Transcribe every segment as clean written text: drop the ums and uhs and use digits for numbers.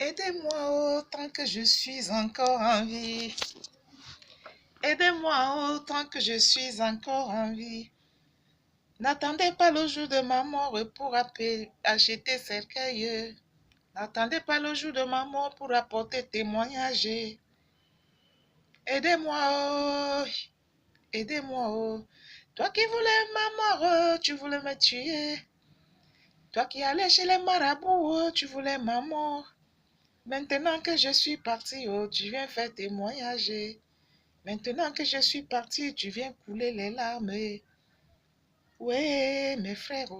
Aidez-moi tant que je suis encore en vie. Aidez-moi tant que je suis encore en vie. N'attendez pas le jour de ma mort pour acheter cercueil. N'attendez pas le jour de ma mort pour apporter témoignage. Aidez-moi, aidez-moi. Toi qui voulais ma mort, tu voulais me tuer. Toi qui allais chez les marabouts, tu voulais ma mort. Maintenant que je suis parti, tu viens faire témoignage. Maintenant que je suis parti, tu viens couler les larmes. Ouais, mes frères,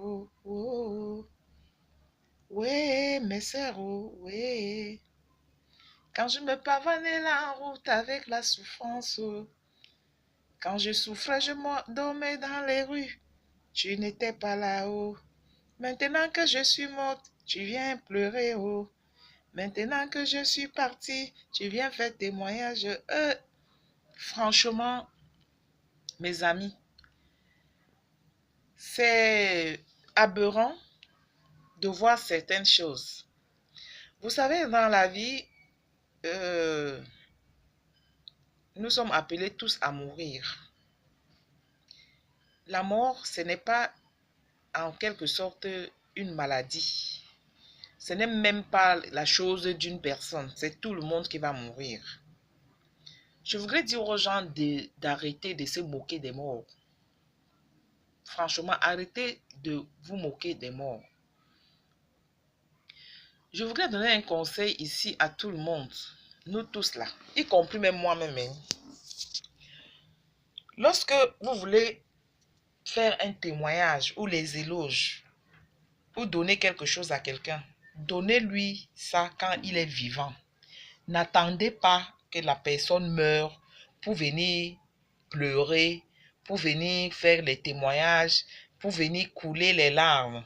ouais, mes sœurs, ouais. Quand je me pavanais là en route avec la souffrance, quand je souffrais, je dormais dans les rues. Tu n'étais pas là-haut. Maintenant que je suis morte, tu viens pleurer, oh. Maintenant que je suis partie, tu viens faire témoignage. Franchement, mes amis, c'est aberrant de voir certaines choses. Vous savez, dans la vie, nous sommes appelés tous à mourir. La mort, ce n'est pas en quelque sorte une maladie. Ce n'est même pas la chose d'une personne. C'est tout le monde qui va mourir. Je voudrais dire aux gens d'arrêter de se moquer des morts. Franchement, arrêtez de vous moquer des morts. Je voudrais donner un conseil ici à tout le monde. Nous tous là, y compris même moi-même. Lorsque vous voulez faire un témoignage ou les éloges, ou donner quelque chose à quelqu'un, donnez-lui ça quand il est vivant. N'attendez pas que la personne meure pour venir pleurer, pour venir faire les témoignages, pour venir couler les larmes.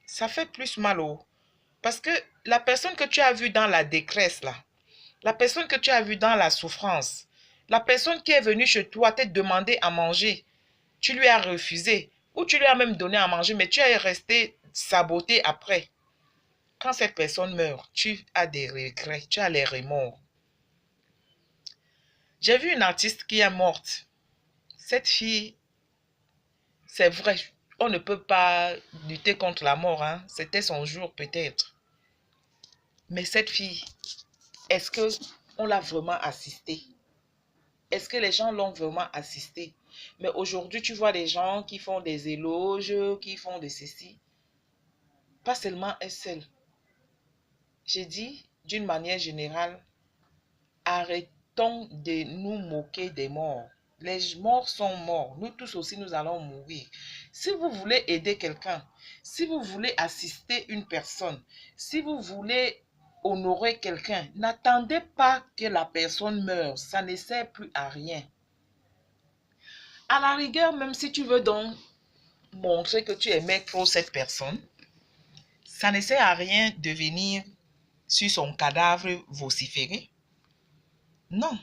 Ça fait plus mal parce que la personne que tu as vue dans la détresse là, la personne que tu as vue dans la souffrance, la personne qui est venue chez toi te demander à manger, tu lui as refusé, ou tu lui as même donné à manger, mais tu es resté saboté après. Quand cette personne meurt, tu as des regrets, tu as les remords. J'ai vu une artiste qui est morte. Cette fille, c'est vrai, on ne peut pas lutter contre la mort, hein. C'était son jour peut-être. Mais cette fille, est-ce qu'on l'a vraiment assistée? Est-ce que les gens l'ont vraiment assistée? Mais aujourd'hui, tu vois des gens qui font des éloges, qui font de ceci. Pas seulement elle seule. J'ai dit, d'une manière générale, arrêtons de nous moquer des morts. Les morts sont morts. Nous tous aussi, nous allons mourir. Si vous voulez aider quelqu'un, si vous voulez assister une personne, si vous voulez honorer quelqu'un, n'attendez pas que la personne meure. Ça ne sert plus à rien. À la rigueur, même si tu veux donc montrer que tu aimais trop cette personne, ça ne sert à rien de venir sur son cadavre vociférer. Non.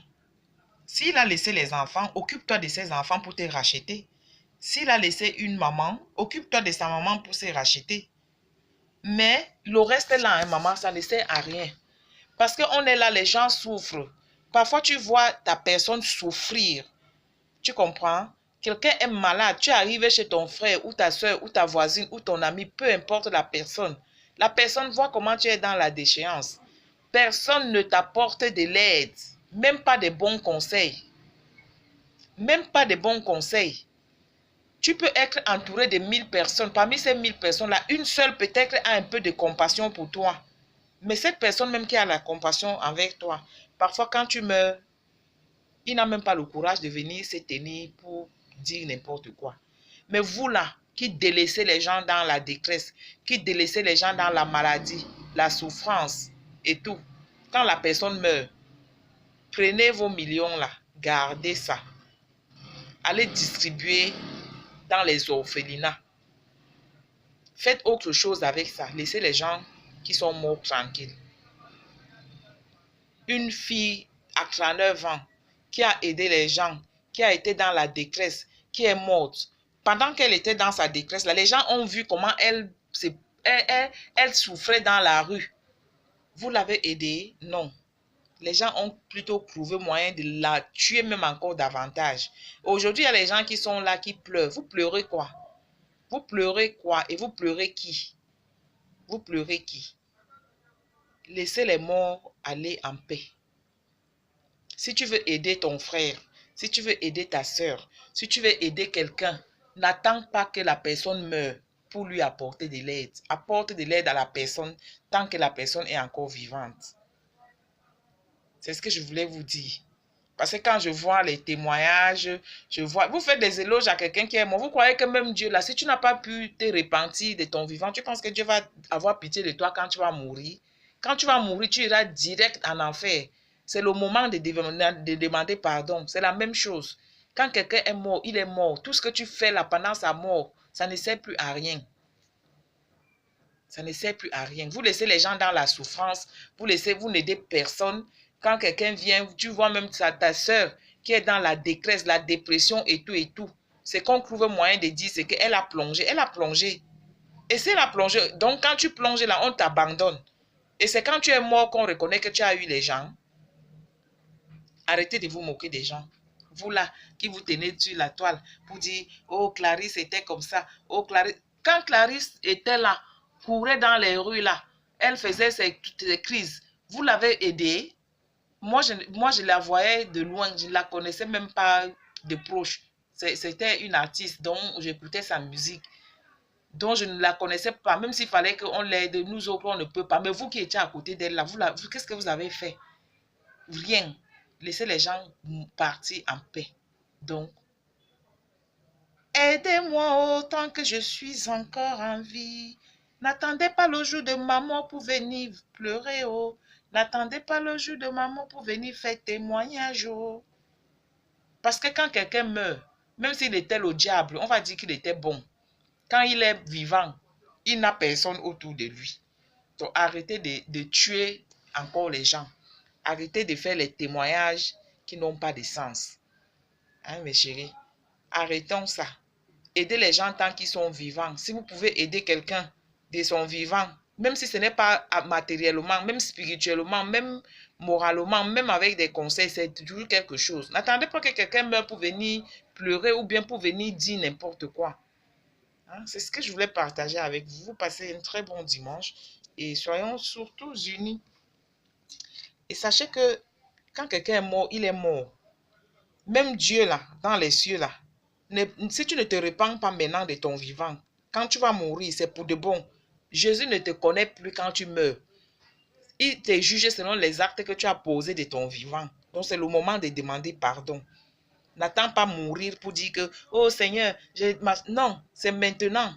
S'il a laissé les enfants, occupe-toi de ses enfants pour te racheter. S'il a laissé une maman, occupe-toi de sa maman pour se racheter. Mais le reste là, hein, maman, ça ne sert à rien. Parce qu'on est là, les gens souffrent. Parfois, tu vois ta personne souffrir. Tu comprends? Quelqu'un est malade, tu arrives chez ton frère ou ta soeur ou ta voisine ou ton ami, peu importe la personne. La personne voit comment tu es dans la déchéance. Personne ne t'apporte de l'aide, même pas de bons conseils. Même pas de bons conseils. Tu peux être entouré de 1000 personnes. Parmi ces 1000 personnes-là, une seule peut-être a un peu de compassion pour toi. Mais cette personne même qui a la compassion avec toi, parfois quand tu meurs, il n'a même pas le courage de venir se tenir pour dire n'importe quoi. Mais vous là, qui délaissez les gens dans la détresse, qui délaissez les gens dans la maladie, la souffrance et tout, quand la personne meurt, prenez vos millions là, gardez ça. Allez distribuer dans les orphelinats. Faites autre chose avec ça. Laissez les gens qui sont morts tranquilles. Une fille à 39 ans qui a aidé les gens, qui a été dans la détresse, qui est morte. Pendant qu'elle était dans sa détresse, là, les gens ont vu comment elle souffrait dans la rue. Vous l'avez aidée? Non. Les gens ont plutôt trouvé moyen de la tuer même encore davantage. Aujourd'hui, il y a les gens qui sont là, qui pleurent. Vous pleurez quoi? Vous pleurez quoi? Et vous pleurez qui? Vous pleurez qui? Laissez les morts aller en paix. Si tu veux aider ton frère, si tu veux aider ta soeur, si tu veux aider quelqu'un, n'attends pas que la personne meure pour lui apporter de l'aide. Apporte de l'aide à la personne tant que la personne est encore vivante. C'est ce que je voulais vous dire. Parce que quand je vois les témoignages, je vois... Vous faites des éloges à quelqu'un qui est mort. Vous croyez que même Dieu, là, si tu n'as pas pu te repentir de ton vivant, tu penses que Dieu va avoir pitié de toi quand tu vas mourir? Quand tu vas mourir, tu iras direct en enfer. C'est le moment de demander pardon. C'est la même chose. Quand quelqu'un est mort, il est mort. Tout ce que tu fais là pendant sa mort, ça ne sert plus à rien. Ça ne sert plus à rien. Vous laissez les gens dans la souffrance. Vous n'aidez personne. Quand quelqu'un vient, tu vois même ta soeur qui est dans la détresse, la dépression et tout et tout. C'est qu'on trouve un moyen de dire, c'est qu'elle a plongé. Elle a plongé. Et c'est la plongée. Donc, quand tu plonges là, on t'abandonne. Et c'est quand tu es mort qu'on reconnaît que tu as eu les gens. Arrêtez de vous moquer des gens. Vous là, qui vous tenez sur la toile pour dire, oh, Clarisse était comme ça. Oh, Clarisse. Quand Clarisse était là, courait dans les rues là, elle faisait ses crises. Vous l'avez aidée. Moi, je la voyais de loin. Je ne la connaissais même pas de proche. C'était une artiste dont j'écoutais sa musique, dont je ne la connaissais pas. Même s'il fallait qu'on l'aide, nous autres, on ne peut pas. Mais vous qui étiez à côté d'elle, là, qu'est-ce que vous avez fait? Rien. Laissez les gens partir en paix. Donc, aidez-moi autant que je suis encore en vie. N'attendez pas le jour de ma mort pour venir pleurer, oh. N'attendez pas le jour de ma mort pour venir faire témoignage, oh. Parce que quand quelqu'un meurt, même s'il était le diable, on va dire qu'il était bon. Quand il est vivant, il n'a personne autour de lui. Donc, arrêtez de tuer encore les gens. Arrêtez de faire les témoignages qui n'ont pas de sens. Hein, mes chéris? Arrêtons ça. Aidez les gens tant qu'ils sont vivants. Si vous pouvez aider quelqu'un de son vivant, même si ce n'est pas matériellement, même spirituellement, même moralement, même avec des conseils, c'est toujours quelque chose. N'attendez pas que quelqu'un meure pour venir pleurer ou bien pour venir dire n'importe quoi. Hein? C'est ce que je voulais partager avec vous. Vous passez un très bon dimanche et soyons surtout unis. Et sachez que quand quelqu'un est mort, il est mort. Même Dieu là, dans les cieux là, si tu ne te repens pas maintenant de ton vivant, quand tu vas mourir, c'est pour de bon. Jésus ne te connaît plus quand tu meurs. Il te juge selon les actes que tu as posés de ton vivant. Donc c'est le moment de demander pardon. N'attends pas mourir pour dire que, oh Seigneur, non, c'est maintenant.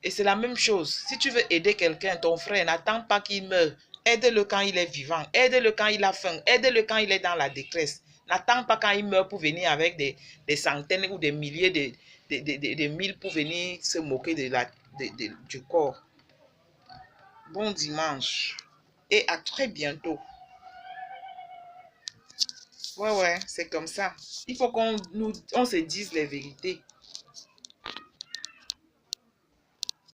Et c'est la même chose. Si tu veux aider quelqu'un, ton frère, n'attends pas qu'il meure. Aide-le quand il est vivant. Aide-le quand il a faim. Aide-le quand il est dans la détresse. N'attends pas quand il meurt pour venir avec des centaines ou des milliers de mille pour venir se moquer du corps. Bon dimanche. Et à très bientôt. Ouais, c'est comme ça. Il faut qu'on se dise les vérités.